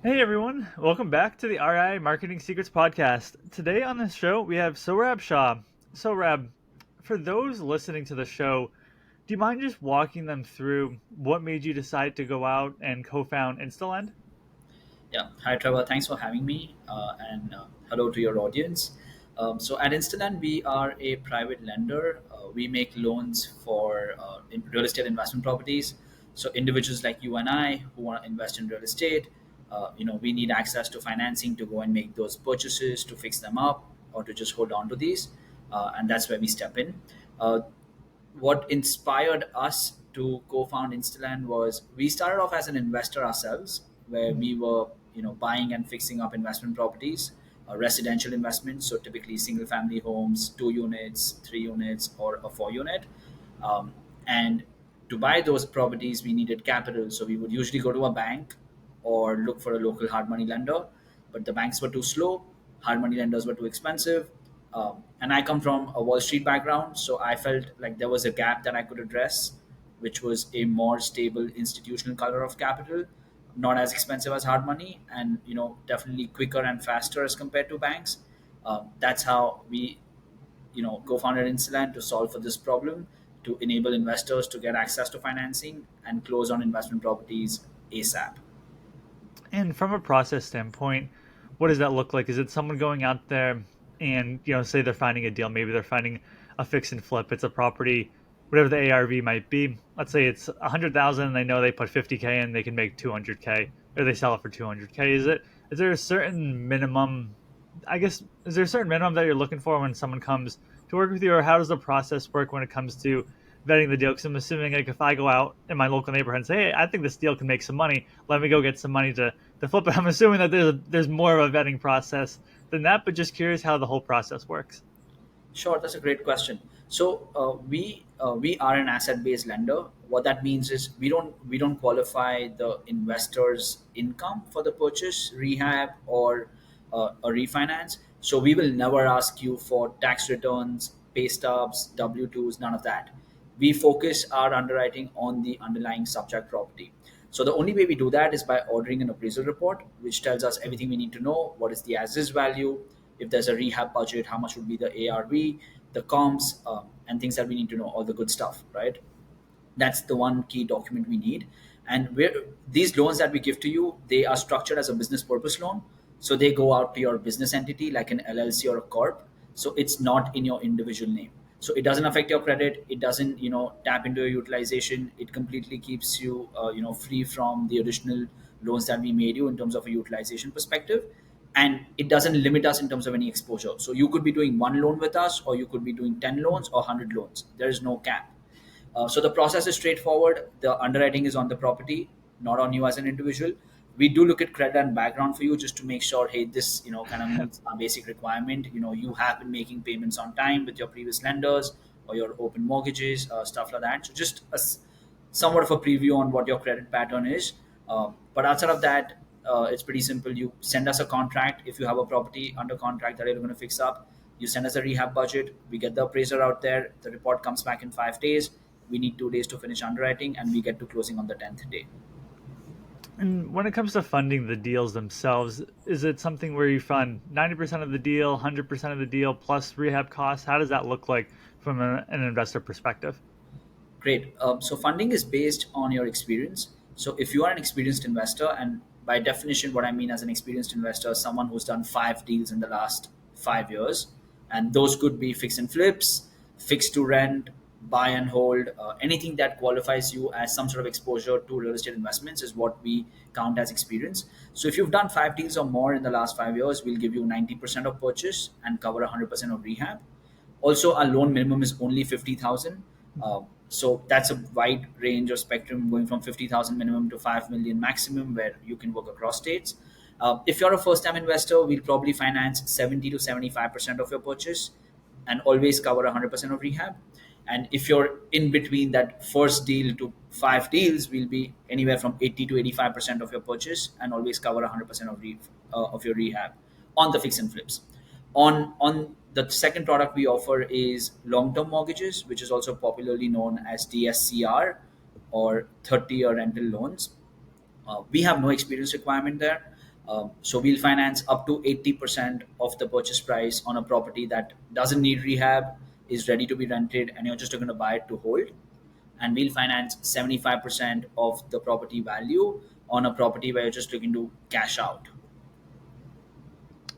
Hey everyone, welcome back to the RI Marketing Secrets Podcast. Today on the show we have Saurabh Shah. Saurabh, for those listening to the show, do you mind just walking them through what made you decide to go out and co-found Instalend? Yeah. Hi, Trevor. Thanks for having me. And hello to your audience. So at Instalend, we are a private lender. We make loans for real estate investment properties. So individuals like you and I who want to invest in real estate, we need access to financing to go and make those purchases, to fix them up, or to just hold on to these. And that's where we step in. Uh, what inspired us to co-found Instaland was we started off as an investor ourselves, where we were buying and fixing up investment properties, residential investments, so typically single family homes, 2 units, 3 units, or a 4 unit. And to buy those properties, we needed capital, so we would usually go to a bank or look for a local hard money lender. But the banks were too slow, hard money lenders were too expensive. And I come from a Wall Street background, so I felt like there was a gap that I could address, which was a more stable institutional color of capital, not as expensive as hard money, and definitely quicker and faster as compared to banks. That's how we co-founded Instalent to solve for this problem, to enable investors to get access to financing and close on investment properties ASAP. And from a process standpoint, what does that look like? Is it someone going out there and, say they're finding a deal, maybe they're finding a fix and flip, it's a property, whatever the ARV might be. Let's say it's 100,000 and they know they put 50K in, they can make 200K or they sell it for 200K. Is there a certain minimum, I guess, is there a certain minimum that you're looking for when someone comes to work with you, or how does the process work when it comes to vetting the deal? Because I'm assuming, like, if I go out in my local neighborhood and say, "Hey, I think this deal can make some money. Let me go get some money to flip it." I'm assuming that there's more of a vetting process than that, but just curious how the whole process works. Sure, that's a great question. So we are an asset-based lender. What that means is we don't qualify the investor's income for the purchase, rehab, or a refinance. So we will never ask you for tax returns, pay stubs, W-2s, none of that. We focus our underwriting on the underlying subject property. So the only way we do that is by ordering an appraisal report, which tells us everything we need to know: what is the as-is value, if there's a rehab budget, how much would be the ARV, the comps, and things that we need to know, all the good stuff, right? That's the one key document we need. And where these loans that we give to you, they are structured as a business purpose loan. So they go out to your business entity like an LLC or a corp. So it's not in your individual name. So it doesn't affect your credit. It doesn't, tap into your utilization. It completely keeps you, free from the additional loans that we made you in terms of a utilization perspective. And it doesn't limit us in terms of any exposure. So you could be doing one loan with us, or you could be doing 10 loans or 100 loans. There is no cap. So the process is straightforward. The underwriting is on the property, not on you as an individual. We do look at credit and background for you just to make sure, hey, this kind of meets our basic requirement. You have been making payments on time with your previous lenders or your open mortgages, stuff like that. So just somewhat of a preview on what your credit pattern is. But outside of that, it's pretty simple. You send us a contract if you have a property under contract that you're going to fix up. You send us a rehab budget. We get the appraiser out there. The report comes back in 5 days. We need 2 days to finish underwriting, and we get to closing on the 10th day. And when it comes to funding the deals themselves, is it something where you fund 90% of the deal, 100% of the deal plus rehab costs? How does that look like from an investor perspective? Great. So funding is based on your experience. So if you are an experienced investor, and by definition, what I mean as an experienced investor is someone who's done 5 deals in the last 5 years, and those could be fix and flips, fix to rent, buy and hold, anything that qualifies you as some sort of exposure to real estate investments is what we count as experience. So if you've done 5 deals or more in the last 5 years, we'll give you 90% of purchase and cover 100% of rehab. Also, our loan minimum is only 50,000. So that's a wide range of spectrum, going from 50,000 minimum to 5 million maximum, where you can work across states. If you're a first-time investor, we'll probably finance 70 to 75% of your purchase and always cover 100% of rehab. And if you're in between that first deal to 5 deals, we'll be anywhere from 80 to 85% of your purchase and always cover 100% of your rehab on the fix and flips. On the second product we offer is long-term mortgages, which is also popularly known as DSCR, or 30-year rental loans. We have no experience requirement there. So we'll finance up to 80% of the purchase price on a property that doesn't need rehab, is ready to be rented, and you're just going to buy it to hold. And we'll finance 75% of the property value on a property where you're just looking to cash out.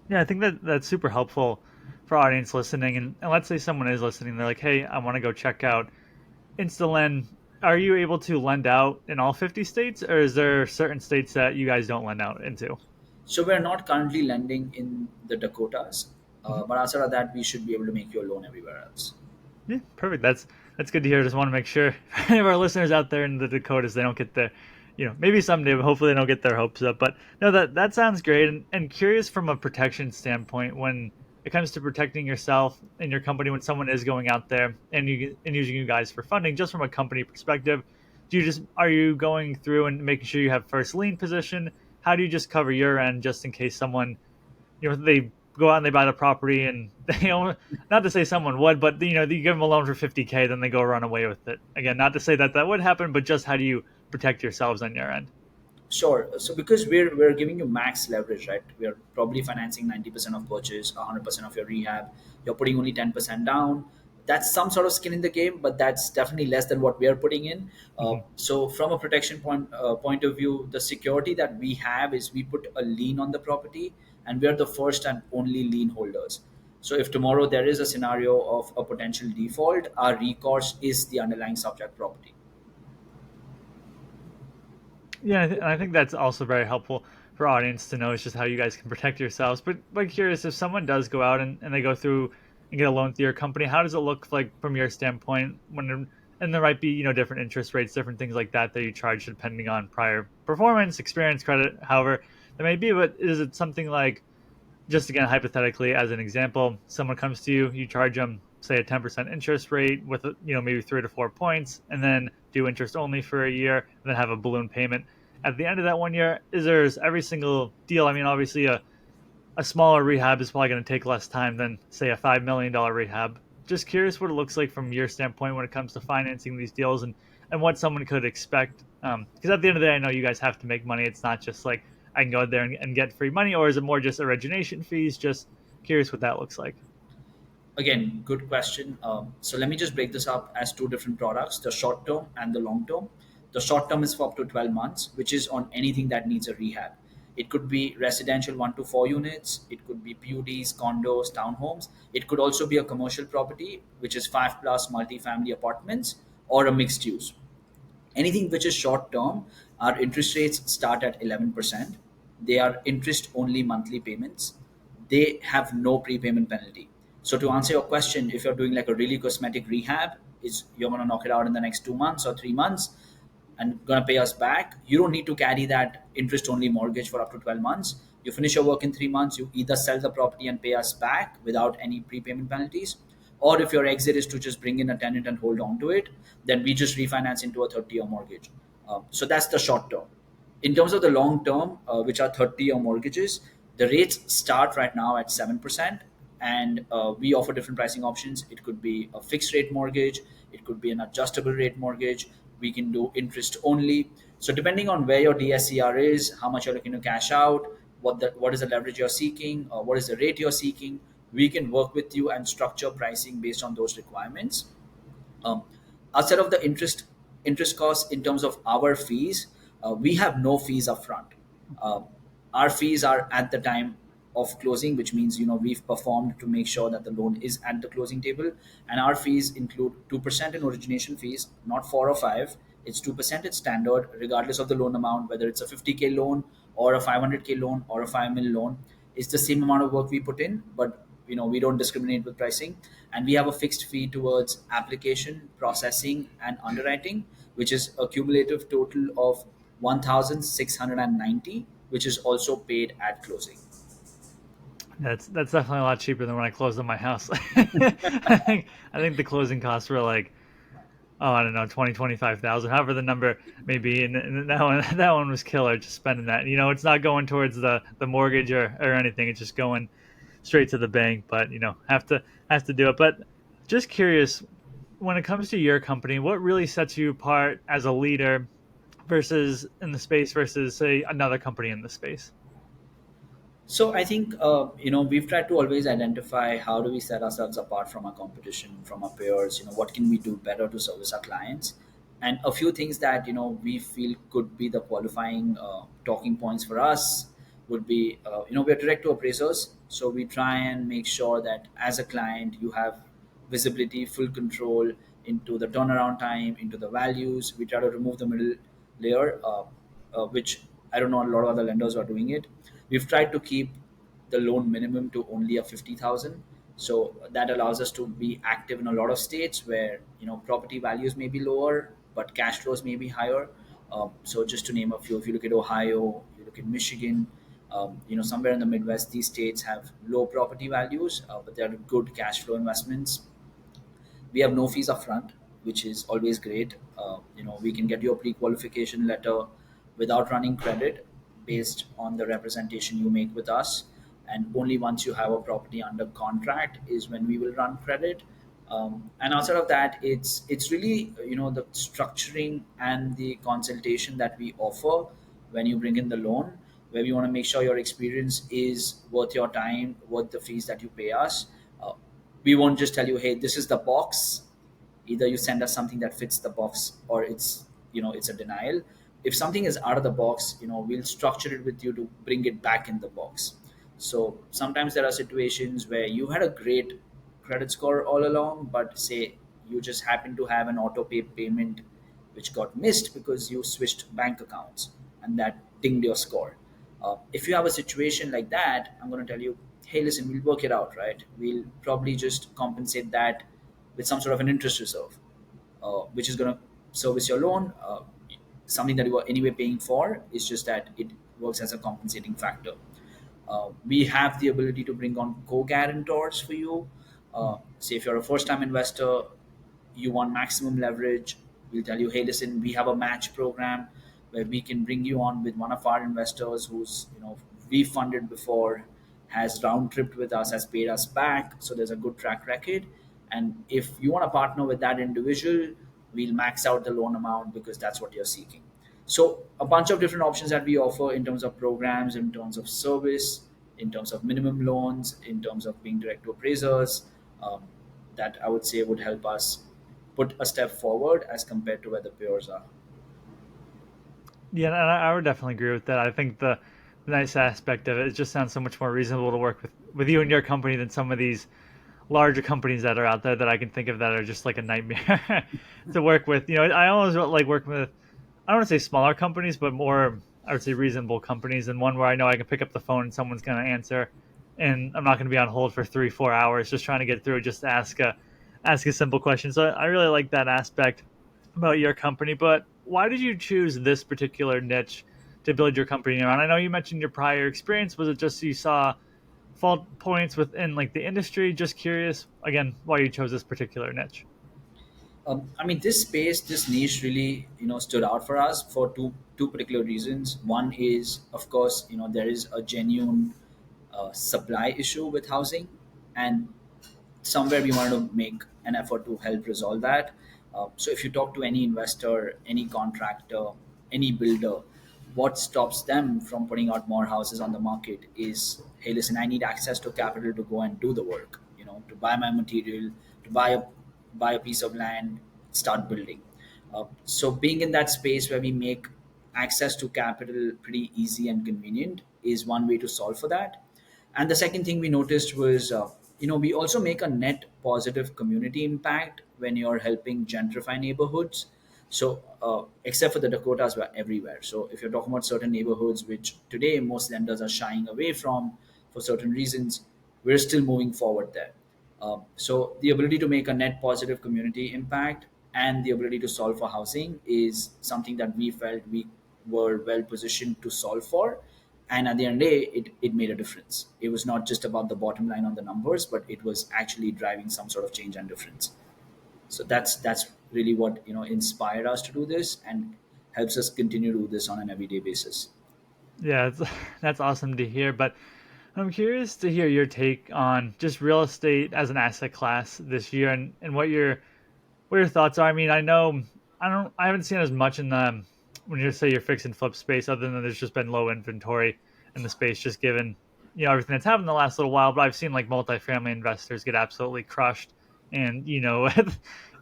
Yeah, I think that that's super helpful for audience listening. And let's say someone is listening, they're like, "Hey, I want to go check out Instalend." Are you able to lend out in all 50 states, or is there certain states that you guys don't lend out into? So we're not currently lending in the Dakotas, Mhm. but outside of that, we should be able to make you a loan everywhere else. Yeah, perfect. That's good to hear. Just want to make sure any of our listeners out there in the Dakotas, they don't get their, maybe someday, but hopefully they don't get their hopes up. But no, that sounds great. And curious from a protection standpoint, when it comes to protecting yourself and your company, when someone is going out there and using you guys for funding, just from a company perspective, are you going through and making sure you have first lien position? How do you just cover your end just in case someone, they go out and they buy the property and they own, not to say someone would, but you give them a loan for 50K, then they go run away with it. Again, not to say that that would happen, but just how do you protect yourselves on your end? Sure. So because we're giving you max leverage, right? We are probably financing 90% of purchase, 100% of your rehab. You're putting only 10% down. That's some sort of skin in the game, but that's definitely less than what we are putting in. Mhm. So from a protection point of view, the security that we have is we put a lien on the property, and we are the first and only lien holders. So if tomorrow there is a scenario of a potential default, our recourse is the underlying subject property. Yeah, I think that's also very helpful for audience to know. It's just how you guys can protect yourselves. But curious, if someone does go out and they go through and get a loan through your company, how does it look like from your standpoint and there might be different interest rates, different things like that that you charge depending on prior performance, experience, credit, however it may be. But is it something like, just again hypothetically as an example, someone comes to you, you charge them say a 10% interest rate with maybe 3 to 4 points, and then do interest only for a year, and then have a balloon payment at the end of that 1 year? Is there's every single deal? I mean, obviously a smaller rehab is probably going to take less time than say a $5 million rehab. Just curious what it looks like from your standpoint when it comes to financing these deals, and what someone could expect. Because at the end of the day, I know you guys have to make money. It's not just like I can go out there and get free money, or is it more just origination fees? Just curious what that looks like. Again, good question. So let me just break this up as two different products: the short term and the long term. The short term is for up to 12 months, which is on anything that needs a rehab. It could be residential 1 to 4 units, it could be PUDs, condos, townhomes. It could also be a commercial property, which is 5+ multifamily apartments, or a mixed use. Anything which is short term, our interest rates start at 11%. They are interest only monthly payments. They have no prepayment penalty. So to answer your question, if you're doing like a really cosmetic rehab, is you're going to knock it out in the next 2 months or 3 months and going to pay us back, you don't need to carry that interest only mortgage for up to 12 months. You finish your work in 3 months, you either sell the property and pay us back without any prepayment penalties, or if your exit is to just bring in a tenant and hold on to it, then we just refinance into a 30-year mortgage. So that's the short term. In terms of the long term, which are 30-year mortgages, the rates start right now at 7%. And we offer different pricing options. It could be a fixed rate mortgage, it could be an adjustable rate mortgage. We can do interest only. So depending on where your DSCR is, how much you're looking to cash out, what is the leverage you're seeking, or what is the rate you're seeking, we can work with you and structure pricing based on those requirements. um, Outside of the interest costs, in terms of our fees, we have no fees upfront. Uh, our fees are at the time of closing, which means we've performed to make sure that the loan is at the closing table, and our fees include 2% in origination fees, not 4 or 5. It's 2%. It's standard, regardless of the loan amount, whether it's a 50K loan or a 500K loan or a 5 mil loan. It's the same amount of work we put in, but we don't discriminate with pricing. And we have a fixed fee towards application processing and underwriting, which is a cumulative total of 1690, which is also paid at closing. That's definitely a lot cheaper than when I closed on my house. I think the closing costs were like, oh, I don't know, 20, 25,000, however the number may be, and that one was killer. Just spending that, it's not going towards the mortgage or anything. It's just going straight to the bank. But have to do it. But just curious, when it comes to your company, what really sets you apart as a leader versus in the space versus say another company in the space? So I think we've tried to always identify how do we set ourselves apart from our competition, from our peers. What can we do better to service our clients, and a few things that we feel could be the qualifying talking points for us would be we're direct to appraisers, so we try and make sure that as a client you have visibility, full control into the turnaround time, into the values. We try to remove the middle layer, which I don't know, a lot of other lenders are doing it. We've tried to keep the loan minimum to only a 50,000, so that allows us to be active in a lot of states where property values may be lower but cash flows may be higher. So just to name a few, if you look at Ohio, you look at Michigan, somewhere in the Midwest, these states have low property values, but they are good cash flow investments. We have no fees upfront, which is always great. We can get you a pre-qualification letter without running credit, based on the representation you make with us, and only once you have a property under contract is when we will run credit. And outside of that, it's really the structuring and the consultation that we offer when you bring in the loan, where we want to make sure your experience is worth your time, worth the fees that you pay us. We won't just tell you, hey, this is the box, either you send us something that fits the box or it's a denial. If something is out of the box, we'll structure it with you to bring it back in the box. So sometimes there are situations where you had a great credit score all along, but say you just happen to have an auto pay payment which got missed because you switched bank accounts, and that dinged your score. If you have a situation like that, I'm going to tell you, hey, listen, we'll work it out, right? We'll probably just compensate that with some sort of an interest reserve, which is going to service your loan. Something that you are anyway paying for. It's just that it works as a compensating factor. We have the ability to bring on co-guarantors for you. Say if you're a first-time investor, you want maximum leverage, we'll tell you, hey, listen, we have a match program where we can bring you on with one of our investors who's we funded before, has round tripped with us, has paid us back, so there's a good track record. And if you want to partner with that individual, we'll max out the loan amount because that's what you're seeking. So a bunch of different options that we offer in terms of programs, in terms of service, in terms of minimum loans, in terms of being direct to appraisers, um, that I would say would help us put a step forward as compared to where the peers are. Yeah, and I would definitely agree with that. I think the nice aspect of it, it just sounds so much more reasonable to work with you and your company than some of these larger companies that are out there that I can think of that are just like a nightmare to work with. I always like working with, I don't want to say smaller companies, but more, I would say reasonable companies, and one where I know I can pick up the phone and someone's going to answer, and I'm not going to be on hold for 3 4 hours just trying to get through, just to ask a simple question. So I really like that aspect about your company. But why did you choose this particular niche to build your company around? I know you mentioned your prior experience. Was it just you saw fault points within like the industry? Just curious again why you chose this particular niche. I mean, this space, this niche really, stood out for us for two particular reasons. One is, of course, there is a genuine supply issue with housing, and somewhere we wanted to make an effort to help resolve that. So if you talk to any investor, any contractor, any builder, what stops them from putting out more houses on the market is, hey, listen, I need access to capital to go and do the work, to buy my material, to buy a piece of land, start building. So being in that space where we make access to capital pretty easy and convenient is one way to solve for that. And the second thing we noticed was, we also make a net positive community impact when you're helping gentrify neighborhoods. So, except for the Dakotas, were everywhere. So, if you're talking about certain neighborhoods, which today most lenders are shying away from for certain reasons, we're still moving forward there. So, the ability to make a net positive community impact and the ability to solve for housing is something that we felt we were well positioned to solve for. And at the end of the day, it made a difference. It was not just about the bottom line on the numbers, but it was actually driving some sort of change and difference. So that's really what inspired us to do this and helps us continue to do this on an everyday basis. Yeah, that's awesome to hear. But I'm curious to hear your take on just real estate as an asset class this year, and what your thoughts are. I mean, I haven't seen as much in the when you say your fix and flip space, other than there's just been low inventory in the space, just given everything that's happened in the last little while, but I've seen like multifamily investors get absolutely crushed, and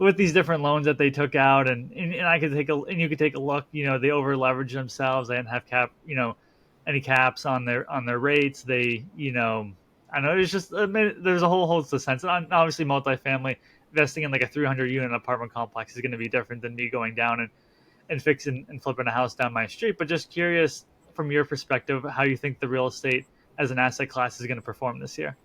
with these different loans that they took out, and I could take a and you could take a look. They over leverage themselves. They didn't have any caps on their rates. I know it's just there's a whole host of sense. And obviously, multifamily investing in like a 300 unit apartment complex is going to be different than me going down and fixing and flipping a house down my street. But just curious from your perspective, how you think the real estate as an asset class is going to perform this year.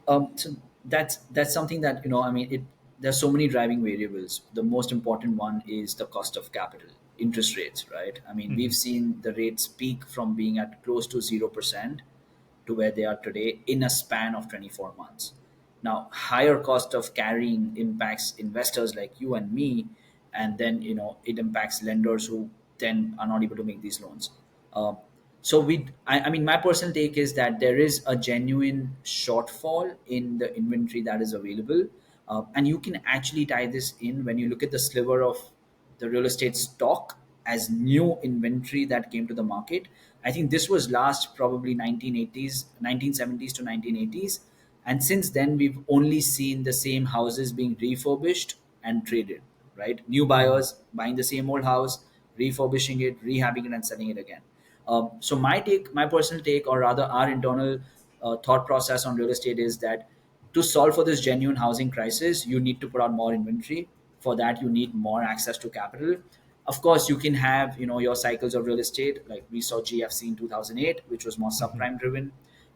So that's something that I mean, there's so many driving variables. The most important one is the cost of capital, interest rates, right? I mean, we've Hmm. seen the rates peak from being at close to 0% to where they are today in a span of 24 months. Now, higher cost of carrying impacts investors like you and me, and then it impacts lenders who then are not able to make these loans. Uh, I mean, my personal take is that there is a genuine shortfall in the inventory that is available, and you can actually tie this in when you look at the sliver of the real estate stock as new inventory that came to the market. I think this was last probably 1980s, 1970s to 1980s. And since then, we've only seen the same houses being refurbished and traded, right? New Hmm. buyers buying the same old house, refurbishing it, rehabbing it, and selling it again. So my personal take, or rather our internal thought process on real estate is that to solve for this genuine housing crisis, you need to put out more inventory. For that, you need more access to capital. Of course, you can have your cycles of real estate, like we saw GFC in 2008, which was more Hmm. subprime driven.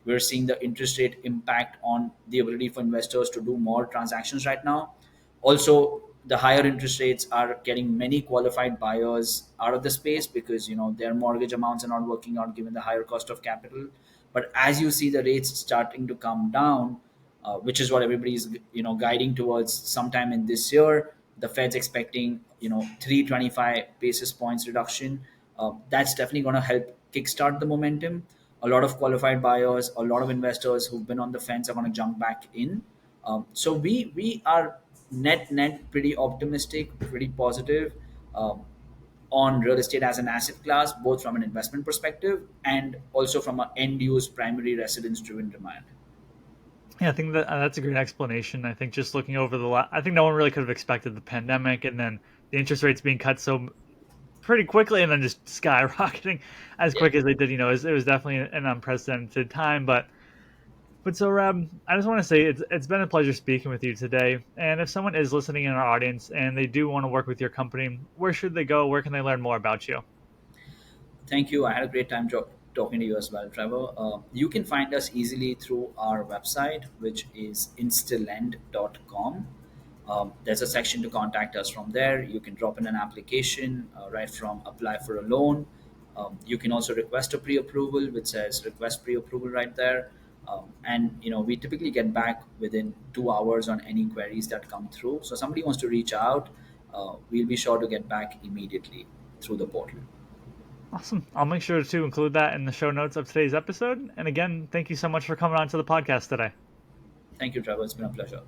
We're seeing the interest rate impact on the ability for investors to do more transactions right now. Also, the higher interest rates are getting many qualified buyers out of the space because their mortgage amounts are not working out given the higher cost of capital. But as you see the rates starting to come down, which is what everybody is guiding towards sometime in this year, the Fed's expecting 325 basis points reduction. That's definitely going to help kickstart the momentum. A lot of qualified buyers, a lot of investors who've been on the fence are going to jump back in. So we are net pretty optimistic, pretty positive um, on real estate as an asset class, both from an investment perspective and also from an end use primary residence driven demand. Yeah, I think that's a great explanation. I think just looking over I think no one really could have expected the pandemic and then the interest rates being cut so pretty quickly and then just skyrocketing as Yeah. quick as they did. It was definitely an unprecedented time. But so, Rob, I just want to say it's been a pleasure speaking with you today. And if someone is listening in our audience and they do want to work with your company, where should they go? Where can they learn more about you? Thank you. I had a great time talking to you as well, Trevor. You can find us easily through our website, which is instalend.com. There's a section to contact us from there. You can drop in an application right from apply for a loan. You can also request a pre-approval, which says request pre-approval right there. And we typically get back within 2 hours on any queries that come through. So somebody wants to reach out, we'll be sure to get back immediately through the portal. Awesome. I'll make sure to include that in the show notes of today's episode. And again, thank you so much for coming on to the podcast today. Thank you, Trevor. It's been a pleasure.